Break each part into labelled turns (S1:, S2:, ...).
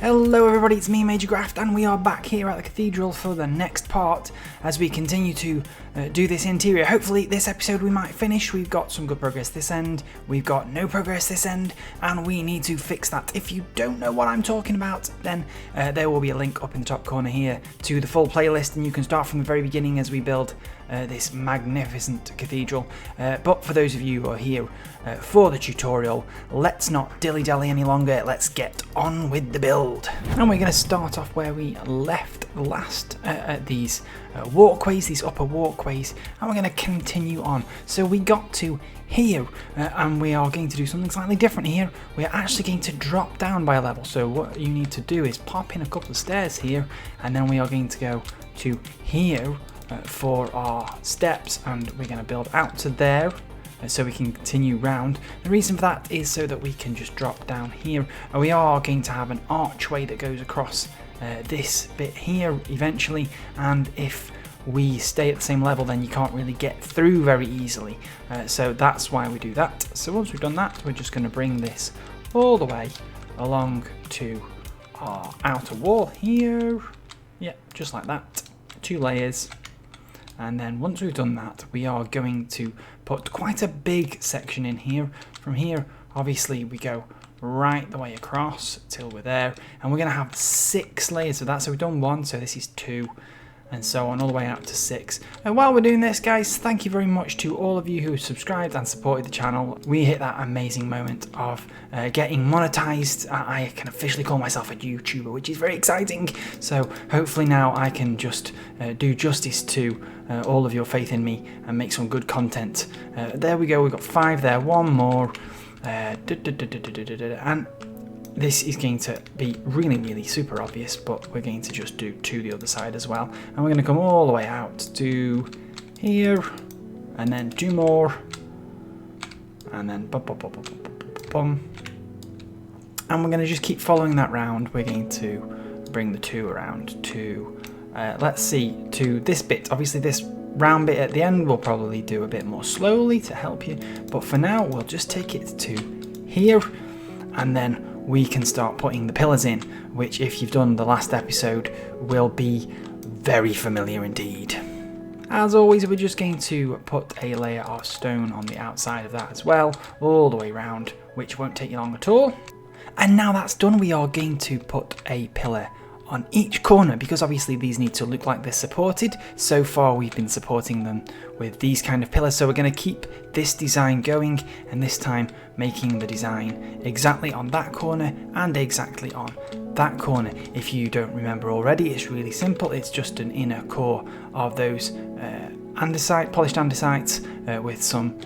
S1: Hello everybody, it's me, Major Graft, and we are back here at the Cathedral for the next part as we continue to do this interior. Hopefully this episode we might finish. We've got some good progress this end, we've got no progress this end, and we need to fix that. If you don't know what I'm talking about, then there will be a link up in the top corner here to the full playlist, and you can start from the very beginning as we build this magnificent cathedral. But for those of you who are here for the tutorial, let's not dilly-dally any longer, let's get on with the build. And we're going to start off where we left last at these walkways, these upper walkways, and we're going to continue on. So we got to here, and we are going to do something slightly different here. We're actually going to drop down by a level. So what you need to do is pop in a couple of stairs here, and then we are going to go to here for our steps, and we're going to build out to there so we can continue round. The reason for that is so that we can just drop down here, and we are going to have an archway that goes across this bit here eventually, and if we stay at the same level then you can't really get through very easily, so that's why we do that. So once we've done that, we're just going to bring this all the way along to our outer wall here, yeah, just like that, 2 layers. And then once we've done that, we are going to put quite a big section in here. From here, obviously, we go right the way across till we're there. And we're going to have 6 layers of that. So we've done 1, so this is 2, and so on, all the way up to 6. And while we're doing this, guys, thank you very much to all of you who subscribed and supported the channel. We hit that amazing moment of getting monetized. I can officially call myself a YouTuber, which is very exciting. So hopefully now I can just do justice to all of your faith in me and make some good content. There we go, we've got 5 there, 1 more. And this is going to be really super obvious, but we're going to just do 2 the other side as well. And we're going to come all the way out to here, and then 2 more, and then bum. And we're going to just keep following that round. We're going to bring the 2 around to, let's see, to this bit. Obviously this round bit at the end we'll probably do a bit more slowly to help you, but for now we'll just take it to here, and then we can start putting the pillars in, which if you've done the last episode will be very familiar indeed. As always, we're just going to put a layer of stone on the outside of that as well, all the way around, which won't take you long at all. And now that's done, we are going to put a pillar on each corner, because obviously these need to look like they're supported. So far we've been supporting them with these kind of pillars, so we're going to keep this design going, and this time making the design exactly on that corner and exactly on that corner. If you don't remember already, it's really simple. It's just an inner core of those andesite, polished andesites with some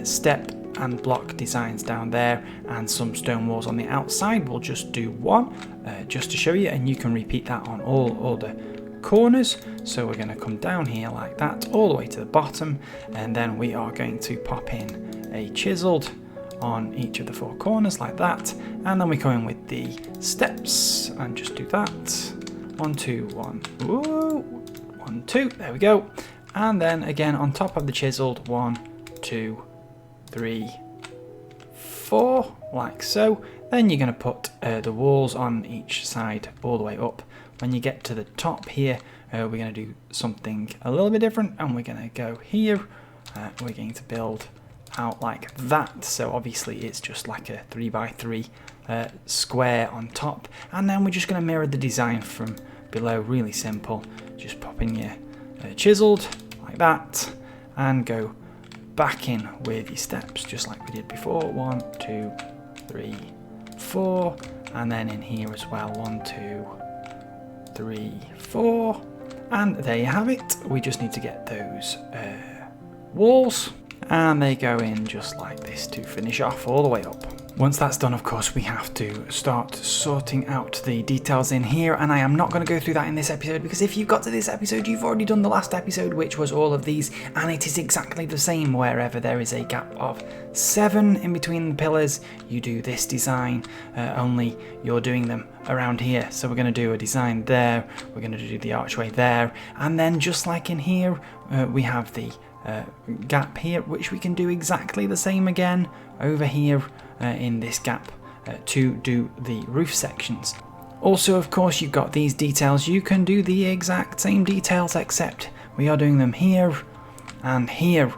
S1: step and block designs down there and some stone walls on the outside. We'll just do 1 just to show you, and you can repeat that on all the corners. So we're going to come down here like that all the way to the bottom, and then we are going to pop in a chiseled on each of the 4 corners like that, and then we come in with the steps and just do that. 1 2 1, ooh, 1 2, there we go. And then again on top of the chiseled, 1 2 3 4, like so. Then you're going to put the walls on each side all the way up. When you get to the top here, we're going to do something a little bit different, and we're going to go here. We're going to build out like that, so obviously it's just like a 3x3 square on top, and then we're just going to mirror the design from below. Really simple, just pop in your chiseled like that, and go back in with your steps just like we did before. 1 2 3 4, and then in here as well, 1 2 3 4, and there you have it. We just need to get those walls, and they go in just like this to finish off all the way up. Once that's done, of course, we have to start sorting out the details in here, and I am not going to go through that in this episode, because if you've got to this episode, you've already done the last episode, which was all of these, and it is exactly the same. Wherever there is a gap of 7 in between the pillars, you do this design, only you're doing them around here. So we're going to do a design there, we're going to do the archway there, and then just like in here, we have the gap here, which we can do exactly the same again over here in this gap to do the roof sections. Also, of course, you've got these details. You can do the exact same details, except we are doing them here and here.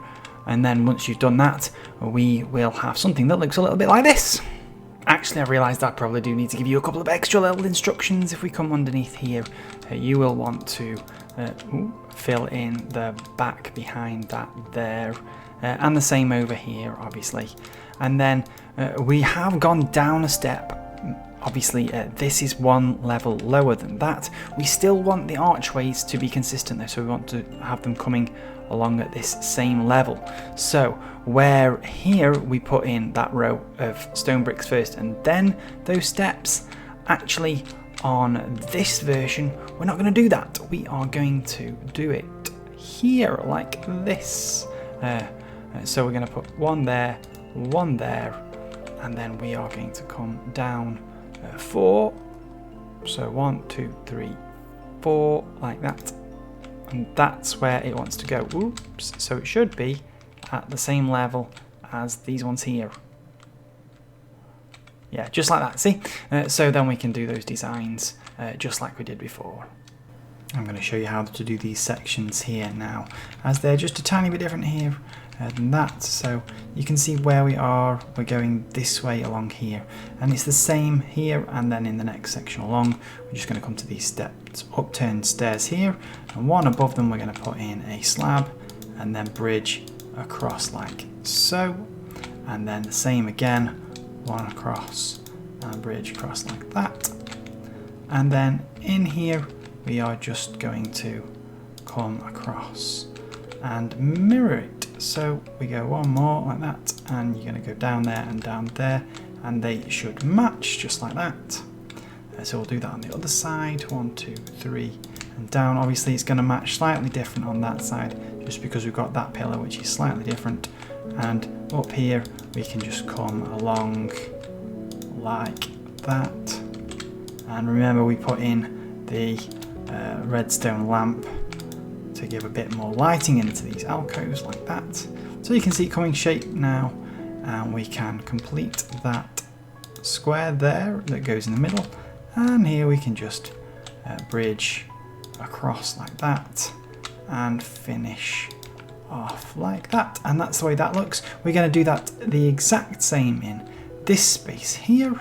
S1: And then once you've done that, we will have something that looks a little bit like this. Actually, I realised I probably do need to give you a couple of extra little instructions. If we come underneath here, you will want to fill in the back behind that there. And the same over here, obviously. And then we have gone down a step. Obviously, this is one level lower than that. We still want the archways to be consistent though, so we want to have them coming along at this same level. So where here we put in that row of stone bricks first and then those steps, actually on this version we're not going to do that. We are going to do it here like this. So we're going to put one there, and then we are going to come down 4. So 1, 2, 3, 4 like that. And that's where it wants to go. Oops. So it should be at the same level as these ones here. Yeah, just like that, see? So then we can do those designs just like we did before. I'm going to show you how to do these sections here now, as they're just a tiny bit different here than that. So you can see where we are. We're going this way along here, and it's the same here, and then in the next section along we're just going to come to these steps, upturned stairs here, and one above them we're going to put in a slab and then bridge across like so, and then the same again, one across and bridge across like that. And then in here we are just going to come across and mirror it. So we go one more like that, and you're going to go down there and down there, and they should match just like that. So we'll do that on the other side, 1, 2, 3, and down. Obviously it's going to match slightly different on that side, just because we've got that pillar which is slightly different. And up here we can just come along like that. And remember, we put in the redstone lamp to give a bit more lighting into these alcoves like that. So you can see it coming shape now, and we can complete that square there that goes in the middle, and here we can just bridge across like that and finish off like that, and that's the way that looks. We're going to do that the exact same in this space here.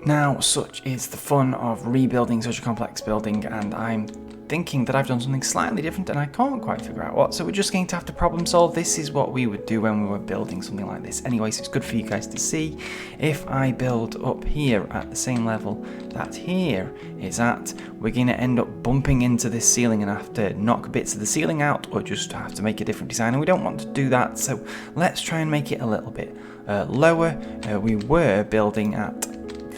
S1: Now, such is the fun of rebuilding such a complex building, and I'm thinking that I've done something slightly different and I can't quite figure out what, so we're just going to have to problem solve. This is what we would do when we were building something like this. Anyways, it's good for you guys to see. If I build up here at the same level that here is at, we're going to end up bumping into this ceiling and have to knock bits of the ceiling out, or just have to make a different design, and we don't want to do that, so let's try and make it a little bit lower. We were building at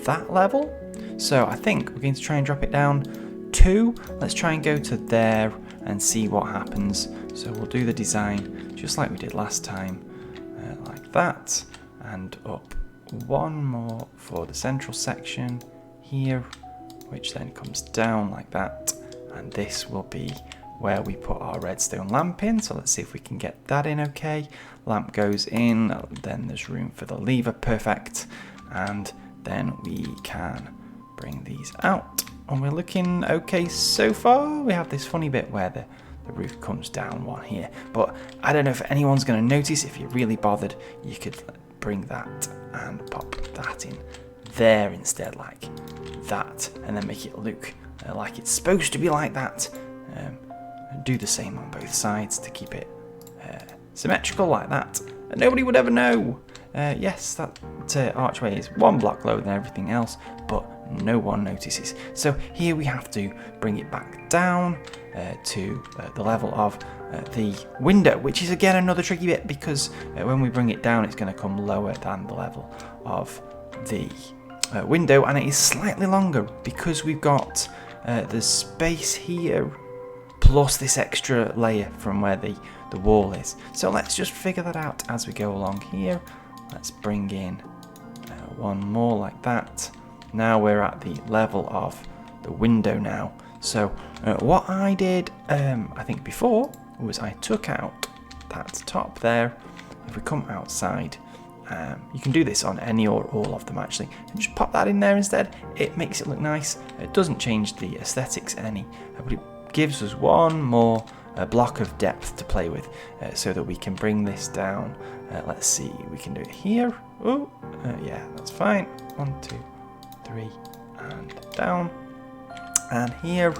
S1: that level, so I think we're going to try and drop it down 2. Let's try and go to there and see what happens. So we'll do the design just like we did last time, like that, and up one more for the central section here, which then comes down like that, and this will be where we put our redstone lamp in. So let's see if we can get that in okay. Lamp goes in, then there's room for the lever, perfect, and then we can bring these out, and we're looking okay so far. We have this funny bit where the roof comes down one here, but I don't know if anyone's going to notice. If you're really bothered, you could bring that and pop that in there instead, like that, and then make it look like it's supposed to be like that. Do the same on both sides to keep it symmetrical like that, and nobody would ever know. Yes, that archway is 1 block lower than everything else, but no one notices. So here we have to bring it back down to the level of the window, which is again another tricky bit, because when we bring it down it's going to come lower than the level of the window, and it is slightly longer because we've got the space here plus this extra layer from where the wall is. So let's just figure that out as we go along here. Let's bring in one more like that. Now we're at the level of the window now. So what I did, I think before, was I took out that top there. If we come outside You can do this on any or all of them actually, and just pop that in there instead. It makes it look nice. It doesn't change the aesthetics any, but it gives us one more block of depth to play with, so that we can bring this down. Let's see, we can do it here. Oh, yeah, that's fine. 1, 2, 3, and down. And here,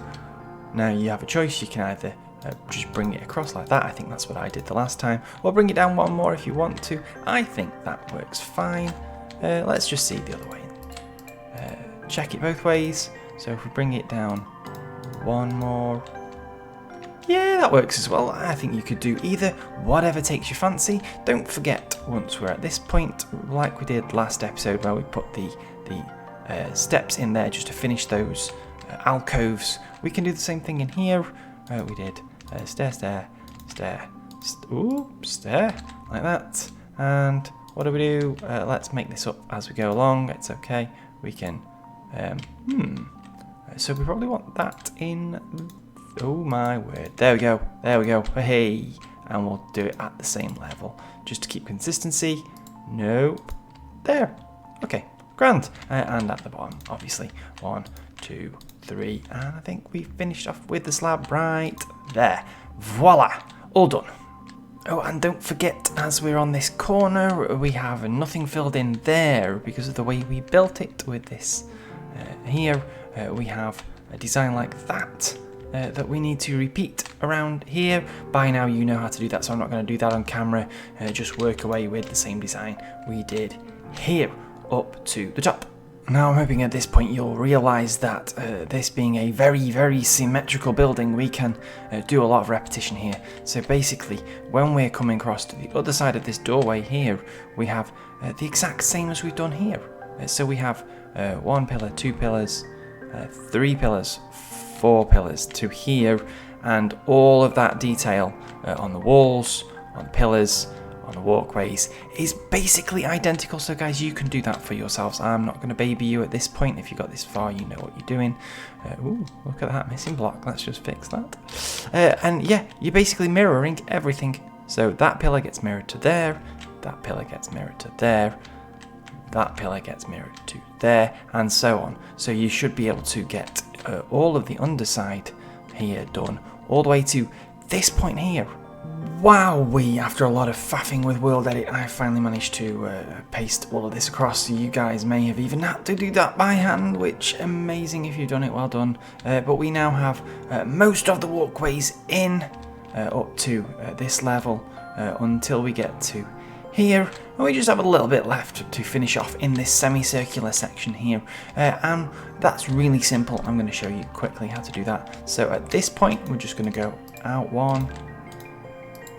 S1: now you have a choice. You can either just bring it across like that. I think that's what I did the last time. Or bring it down one more if you want to. I think that works fine. Let's just see the other way. Check it both ways. So if we bring it down one more. Yeah, that works as well. I think you could do either, whatever takes your fancy. Don't forget, once we're at this point, like we did last episode where we put the steps in there just to finish those alcoves, we can do the same thing in here. We did stair, stair, stair, stair, like that. And what do? Let's make this up as we go along. It's okay. We can, so we probably want that in. Oh my word. There we go. There we go. Hey. And we'll do it at the same level. Just to keep consistency. Nope. There. Okay. Grand. And at the bottom, obviously. 1, 2, 3. And I think we finished off with the slab right there. Voila. All done. Oh, and don't forget, as we're on this corner, we have nothing filled in there because of the way we built it with this. Here, we have a design like that. That we need to repeat around here. By now you know how to do that, so I'm not going to do that on camera. Just work away with the same design we did here up to the top. Now I'm hoping at this point you'll realise that this being a very, very symmetrical building, we can do a lot of repetition here. So basically, when we're coming across to the other side of this doorway here, we have the exact same as we've done here. So we have 1 pillar, 2 pillars, 3 pillars, 4 pillars to here, and all of that detail on the walls, on the pillars, on the walkways is basically identical. So guys, you can do that for yourselves. I'm not going to baby you at this point. If you got this far, you know what you're doing. Ooh, look at that missing block. Let's just fix that. And yeah, you're basically mirroring everything. So that pillar gets mirrored to there, that pillar gets mirrored to there, that pillar gets mirrored to there, and so on. So you should be able to get all of the underside here done all the way to this point here. Wowee, after a lot of faffing with World Edit, I finally managed to paste all of this across. You guys may have even had to do that by hand, which amazing if you've done it, well done. But we now have most of the walkways in up to this level until we get to here, and we just have a little bit left to finish off in this semicircular section here, and that's really simple. I'm going to show you quickly how to do that. So at this point we're just going to go out one,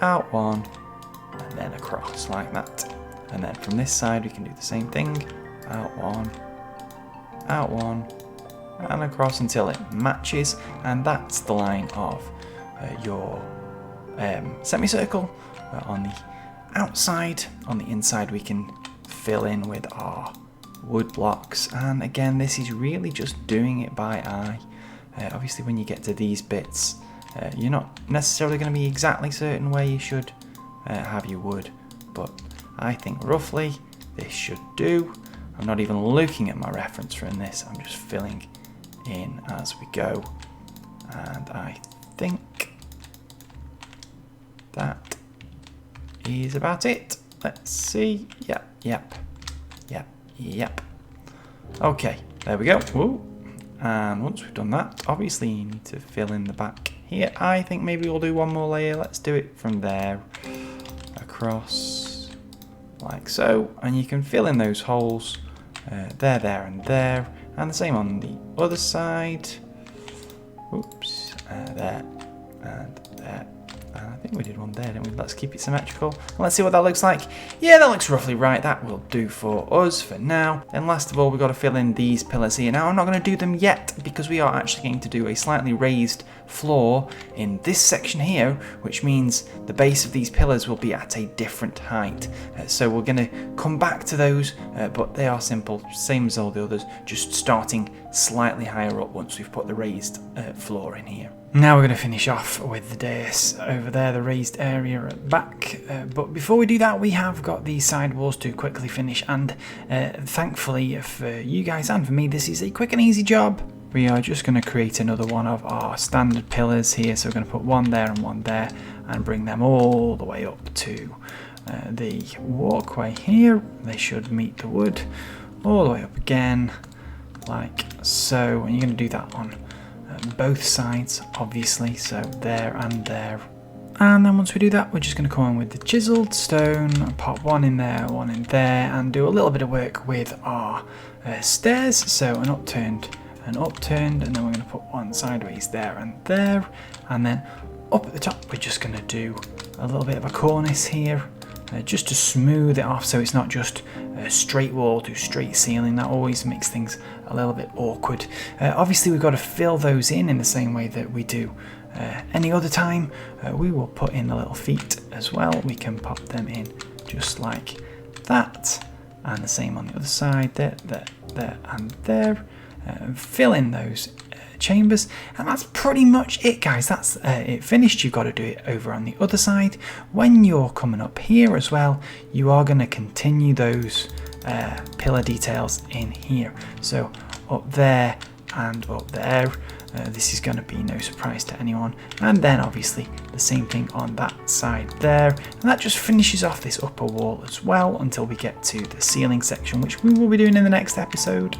S1: and then across like that, and then from this side we can do the same thing, out one, and across until it matches, and that's the line of your semicircle. On the outside, on the inside we can fill in with our wood blocks, and again this is really just doing it by eye. Obviously when you get to these bits, you're not necessarily going to be exactly certain where you should have your wood, but I think roughly this should do. I'm not even looking at my reference from this, I'm just filling in as we go, and I think that is about it. Let's see. Yep. Okay, there we go. Whoa. And once we've done that, obviously you need to fill in the back here. I think maybe we'll do one more layer. Let's do it from there across like so, and you can fill in those holes there, and there, and the same on the other side. Oops, there and there. I think we did one there, didn't we? Let's keep it symmetrical. And let's see what that looks like. Yeah, that looks roughly right. That will do for us for now. Then last of all, we've got to fill in these pillars here. Now, I'm not going to do them yet because we are actually going to do a slightly raised floor in this section here, which means the base of these pillars will be at a different height. So we're going to come back to those, but they are simple, same as all the others, just starting slightly higher up once we've put the raised floor in here. Now we're going to finish off with the dais over there, the raised area at the back. But before we do that, we have got the side walls to quickly finish, and thankfully for you guys and for me, this is a quick and easy job. We are just going to create another one of our standard pillars here, so we're going to put one there and one there and bring them all the way up to the walkway here. They should meet the wood all the way up again, like so, and you're going to do that on both sides, obviously, so there and there. And then once we do that, we're just going to come in with the chiseled stone, pop one in there, and do a little bit of work with our stairs. So an upturned, and then we're going to put one sideways there, and then up at the top, we're just going to do a little bit of a cornice here, just to smooth it off, so it's not just a straight wall to straight ceiling. That always makes things a little bit awkward. Obviously we've got to fill those in the same way that we do any other time. We will put in the little feet as well. We can pop them in just like that, and the same on the other side, there and there. Fill in those chambers, and that's pretty much it, guys. That's it finished. You've got to do it over on the other side. When you're coming up here as well, you are going to continue those pillar details in here, so up there and up there. This is going to be no surprise to anyone, and then obviously the same thing on that side there, and that just finishes off this upper wall as well until we get to the ceiling section, which we will be doing in the next episode.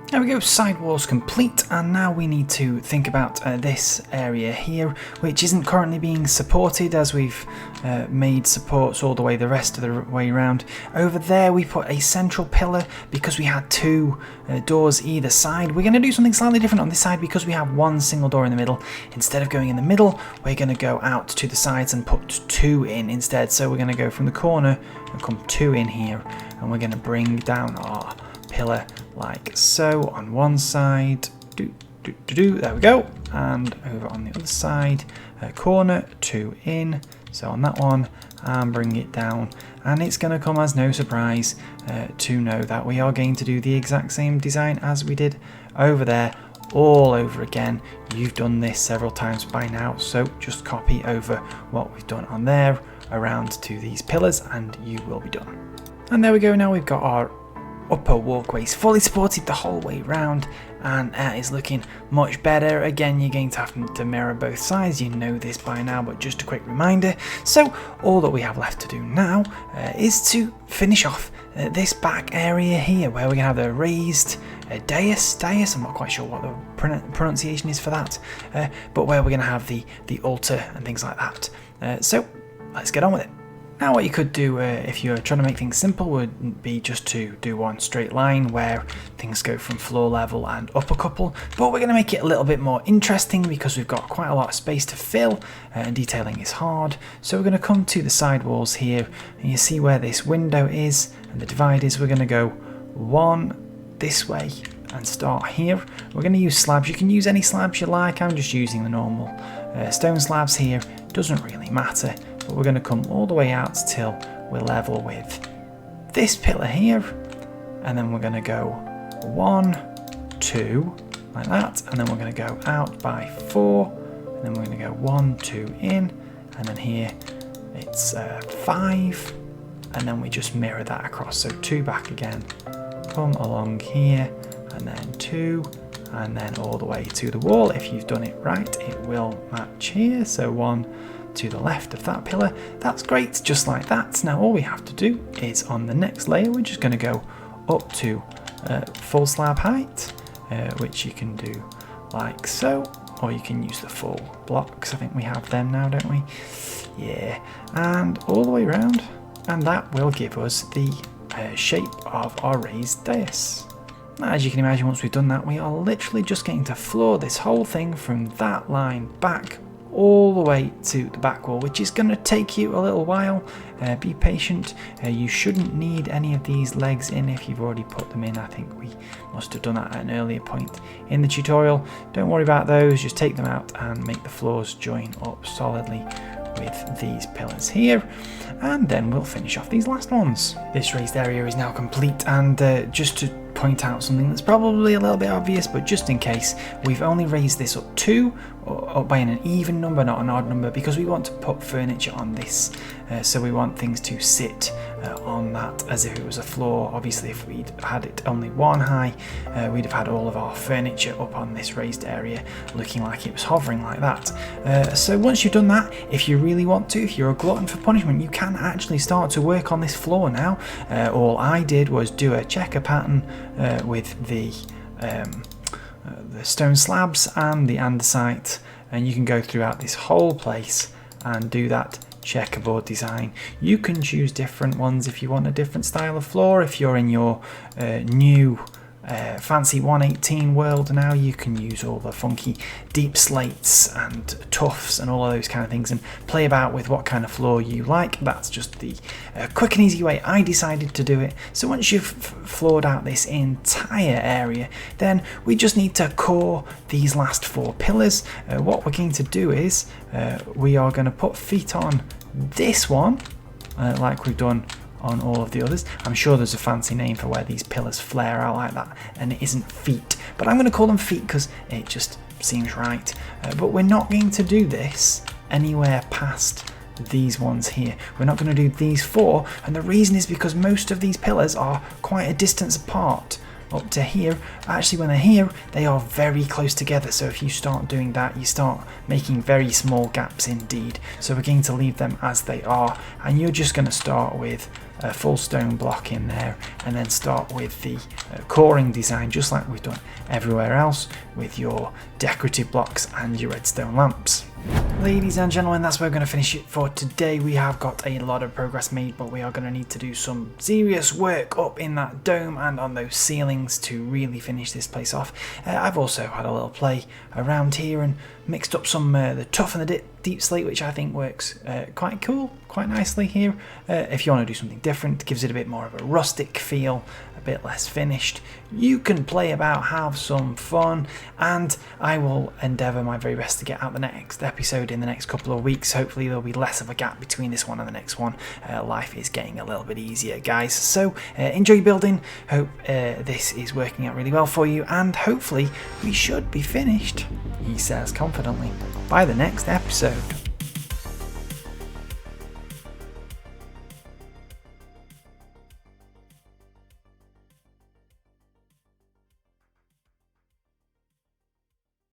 S1: There we go, side walls complete, and now we need to think about this area here, which isn't currently being supported, as we've made supports all the way the rest of the way around. Over there we put a central pillar because we had two doors either side. We're going to do something slightly different on this side because we have one single door in the middle. Instead of going in the middle, we're going to go out to the sides and put two in instead. So we're going to go from the corner and come two in here, and we're going to bring down our pillar like so on one side, there we go, and over on the other side, corner, two in, so on that one, and bring it down. And it's going to come as no surprise to know that we are going to do the exact same design as we did over there all over again. You've done this several times by now, so just copy over what we've done on there around to these pillars and you will be done. And there we go. Now we've got our upper walkways fully supported the whole way round, and that is looking much better. Again, you're going to have to mirror both sides, you know this by now, but just a quick reminder. So all that we have left to do now is to finish off this back area here, where we're going to have the raised dais, I'm not quite sure what the pronunciation is for that, but where we're going to have the altar and things like that. So let's get on with it. Now what you could do if you're trying to make things simple would be just to do one straight line where things go from floor level and up a couple, but we're going to make it a little bit more interesting because we've got quite a lot of space to fill and detailing is hard. So we're going to come to the side walls here, and you see where this window is and the divide is. We're going to go one this way and start here. We're going to use slabs. You can use any slabs you like. I'm just using the normal stone slabs here. Doesn't really matter. But we're going to come all the way out till we're level with this pillar here, and then we're going to go 1, 2 like that, and then we're going to go out by 4, and then we're going to go 1, 2 in, and then here it's 5, and then we just mirror that across, so 2 back again, come along here, and then 2, and then all the way to the wall. If you've done it right, it will match here, so 1 to the left of that pillar. That's great, just like that. Now all we have to do is on the next layer, we're just going to go up to full slab height, which you can do like so, or you can use the full blocks. I think we have them now, don't we? Yeah, and all the way around, and that will give us the shape of our raised dais. As you can imagine, once we've done that, we are literally just getting to floor this whole thing from that line back all the way to the back wall, which is going to take you a little while. Be patient. You shouldn't need any of these legs in if you've already put them in. I think we must have done that at an earlier point in the tutorial. Don't worry about those, just take them out and make the floors join up solidly with these pillars here, and then we'll finish off these last ones. This raised area is now complete, and just to point out something that's probably a little bit obvious, but just in case, we've only raised this up 2, up by an even number, not an odd number, because we want to put furniture on this. So we want things to sit on that as if it was a floor. Obviously, if we'd had it only 1 high, we'd have had all of our furniture up on this raised area looking like it was hovering like that. So once you've done that, if you really want to, if you're a glutton for punishment, you can actually start to work on this floor now. All I did was do a checker pattern with the stone slabs and the andesite, and you can go throughout this whole place and do that checkerboard design. You can choose different ones if you want a different style of floor. If you're in your new fancy 118 world now, you can use all the funky deep slates and tufts and all of those kind of things and play about with what kind of floor you like. That's just the quick and easy way I decided to do it. So once you've floored out this entire area, then we just need to core these last 4 pillars. What we're going to do is we are going to put feet on this one like we've done on all of the others. I'm sure there's a fancy name for where these pillars flare out like that and it isn't feet, but I'm going to call them feet because it just seems right. But we're not going to do this anywhere past these ones here. We're not going to do these 4, and the reason is because most of these pillars are quite a distance apart. Up to here, actually when they're here, they are very close together, so if you start doing that, you start making very small gaps indeed. So we're going to leave them as they are, and you're just going to start with a full stone block in there, and then start with the coring design just like we've done everywhere else with your decorative blocks and your redstone lamps. Ladies and gentlemen, that's where we're going to finish it for today. We have got a lot of progress made, but we are going to need to do some serious work up in that dome and on those ceilings to really finish this place off. I've also had a little play around here and mixed up some the tuff and the deep slate, which I think works quite cool, quite nicely here. If you want to do something different, gives it a bit more of a rustic feel, a bit less finished. You can play about, have some fun, and I will endeavour my very best to get out the next episode in the next couple of weeks. Hopefully there'll be less of a gap between this one and the next one. Life is getting a little bit easier, guys. So enjoy building. Hope this is working out really well for you, and hopefully we should be finished, he says confidently, by the next episode.